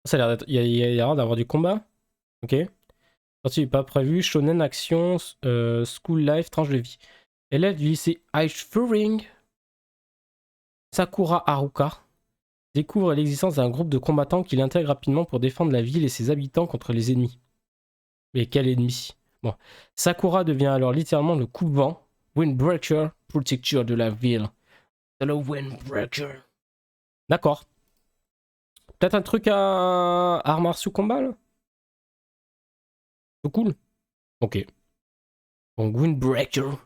Ça a l'air d'être... Il y a l'air d'avoir du combat. Ok. Sortie n'est pas prévu. Shonen Action, School Life, tranche de vie. Élève du lycée Eichfuring, Sakura Haruka découvre l'existence d'un groupe de combattants qu'il intègre rapidement pour défendre la ville et ses habitants contre les ennemis. Mais quel ennemi? Bon. Sakura devient alors littéralement le coupe-vent, Windbreaker, protecteur de la ville. C'est le Windbreaker. D'accord. Peut-être un truc à arts martiaux combat là? C'est cool. Ok. Donc Windbreaker.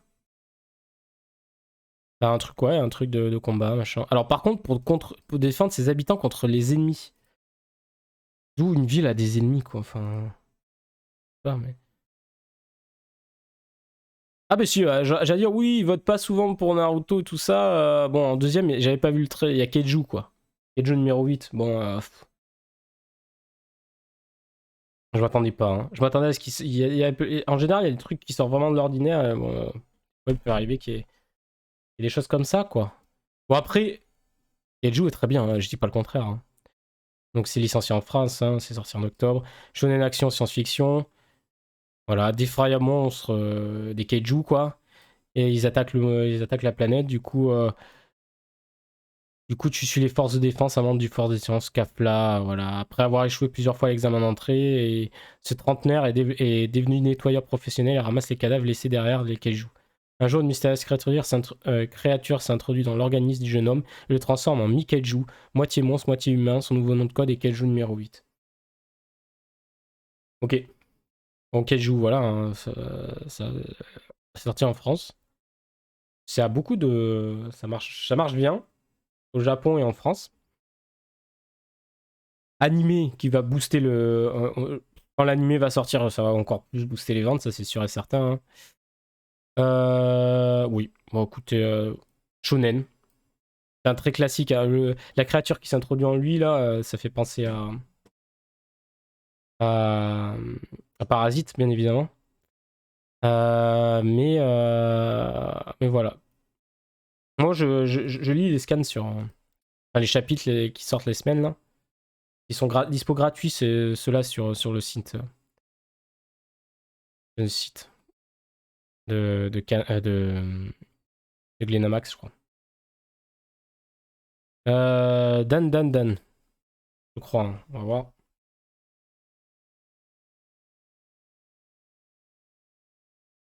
T'as un truc, ouais, un truc de combat, machin. Alors par contre, pour défendre ses habitants contre les ennemis. D'où une ville a des ennemis, quoi. Enfin... Pas, mais... Ah bah si, j'allais dire, oui, ils votent pas souvent pour Naruto et tout ça. Bon, en deuxième, j'avais pas vu le trait. Il y a Keiju, quoi. Keiju numéro 8. Bon, je m'attendais pas. Hein. Je m'attendais à ce qu'il en général, il y a des trucs qui sortent vraiment de l'ordinaire. Bon, il peut arriver qu'il y ait des choses comme ça, quoi. Bon, après, Keiju est très bien, hein, je dis pas le contraire. Hein. Donc c'est licencié en France, hein, c'est sorti en octobre. Shonen Action, science-fiction. Voilà, d'effroyables monstres, des kaiju, quoi. Et ils attaquent la planète, du coup, tu suis les forces de défense, un membre du force de défense, Kafla, voilà. Après avoir échoué plusieurs fois à l'examen d'entrée, et ce trentenaire est devenu nettoyeur professionnel et ramasse les cadavres laissés derrière les kaiju. Un jour, une mystérieuse créature s'introduit dans l'organisme du jeune homme et le transforme en mi-kaiju, moitié monstre, moitié humain. Son nouveau nom de code est kaiju numéro 8. Ok. Donc kaiju, voilà, hein, c'est sorti en France. Ça a beaucoup de... Ça marche bien au Japon et en France. Animé qui va booster quand l'animé va sortir, ça va encore plus booster les ventes, ça c'est sûr et certain. Oui, bon écoutez, Shonen. C'est un très classique. Hein. La créature qui s'introduit en lui, là, ça fait penser à, à Parasite, bien évidemment. Mais voilà. Moi, je lis les scans sur... Enfin, les chapitres qui sortent les semaines, là. Ils sont dispo gratuits, c'est ceux-là sur le site de Glenamax, je crois. Dan, je crois. Hein. On va voir.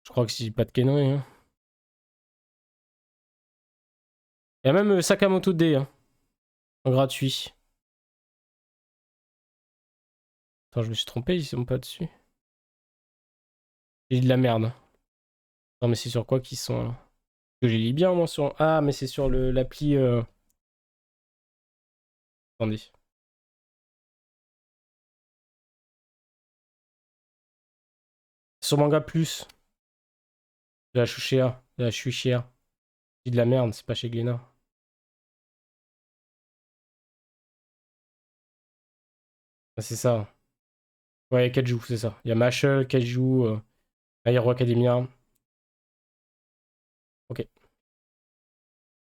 Je crois que si pas de conneries. Hein. Il y a même Sakamoto D, hein, en gratuit. Attends, je me suis trompé, ils sont pas dessus. J'ai dit de la merde. Non, mais c'est sur quoi qu'ils sont là? Que je les lis bien, moi, sur... Ah, mais c'est sur l'appli... Attendez. Sur Manga Plus. De la Chouchéa. De la Chouchéa. J'ai dit de la merde, c'est pas chez Glénat. Ah, c'est ça. Ouais, Kaiju, c'est ça. Il y a Mashal, Kaiju, My Hero Academia. Ok.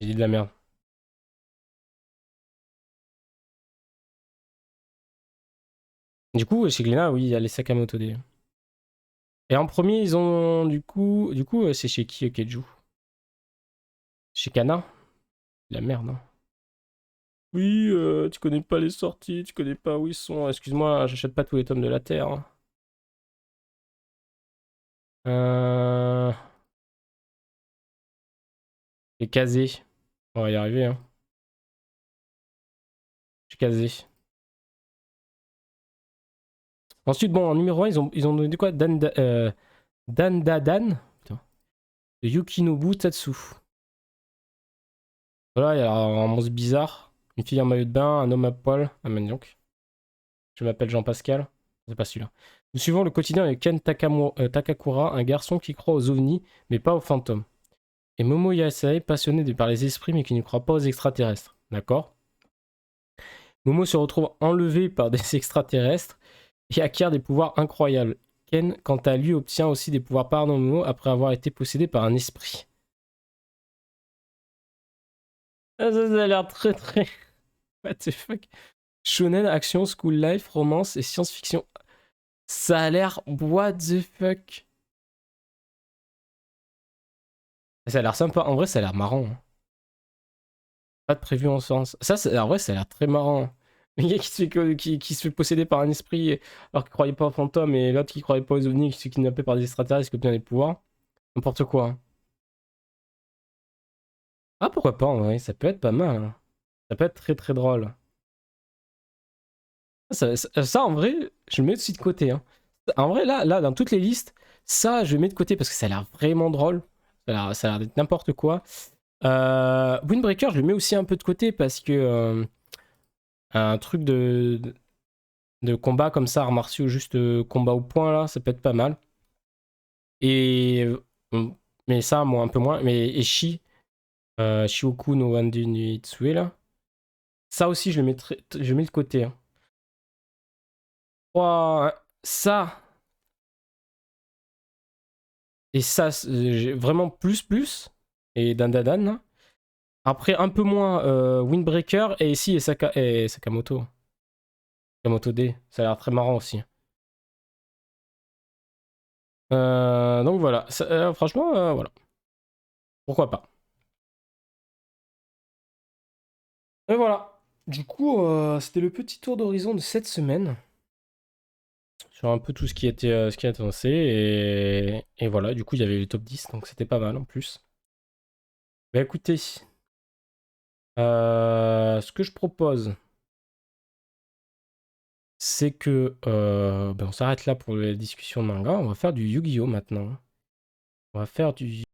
J'ai dit de la merde. Du coup, chez Glénat, oui, il y a les Sakamoto D. Et en premier, ils ont... Du coup, c'est chez qui, Kaiju? Chez Kana? La merde, hein. Oui, tu connais pas les sorties, tu connais pas où ils sont. Excuse-moi, j'achète pas tous les tomes de la Terre. Hein. Euh... Les casés. On va y arriver, hein. J'ai casé. Ensuite, bon, en numéro 1, ils ont donné quoi? Dandadan Putain. De Yukinobu Tatsu. Voilà, il y a un monstre bizarre. Une fille en maillot de bain, un homme à poil. Ah, mais donc. Je m'appelle Jean-Pascal. C'est pas celui-là. Nous suivons le quotidien de Ken Takakura, un garçon qui croit aux ovnis, mais pas aux fantômes. Et Momo Yasae, passionné par les esprits, mais qui ne croit pas aux extraterrestres. D'accord? Momo se retrouve enlevé par des extraterrestres et acquiert des pouvoirs incroyables. Ken, quant à lui, obtient aussi des pouvoirs paranormaux après avoir été possédé par un esprit. Ah, ça a l'air très très... What the fuck? Shonen, action, school life, romance et science-fiction. Ça a l'air... What the fuck? Ça a l'air sympa. En vrai, ça a l'air marrant. Hein. Pas de prévu en sens. Ça, en vrai, ça a l'air très marrant. Le gars qui se fait posséder par un esprit alors qu'il croyait pas aux fantômes et l'autre qui croyait pas aux ovnis, qui se fait kidnapper par des extraterrestres qui obtient des pouvoirs. N'importe quoi. Hein. Ah, pourquoi pas, en vrai, ça peut être pas mal. Hein. Ça peut être très très drôle. Ça, en vrai, je le mets aussi de côté. Hein. En vrai, là, dans toutes les listes, ça, je le mets de côté parce que ça a l'air vraiment drôle. Ça a l'air d'être n'importe quoi. Windbreaker, je le mets aussi un peu de côté parce que un truc de combat comme ça, arts martiaux, juste combat au point, là, ça peut être pas mal. Et. Mais ça, moi, un peu moins. Mais Eshi, Shioku no Wandu no Itsue, là. Ça aussi, je le mets de côté. Hein. Ouah, ça. Et ça, vraiment plus. Et Dan. Là. Après, un peu moins Windbreaker et ici et Sakamoto. Sakamoto D. Ça a l'air très marrant aussi. Donc voilà. Franchement, voilà. Pourquoi pas. Et voilà. Du coup, c'était le petit tour d'horizon de cette semaine. Sur un peu tout ce qui était annoncé. Et voilà, du coup, il y avait le top 10, donc c'était pas mal en plus. Bah écoutez, ce que je propose, c'est que on s'arrête là pour la discussion de manga. On va faire du Yu-Gi-Oh maintenant. On va faire du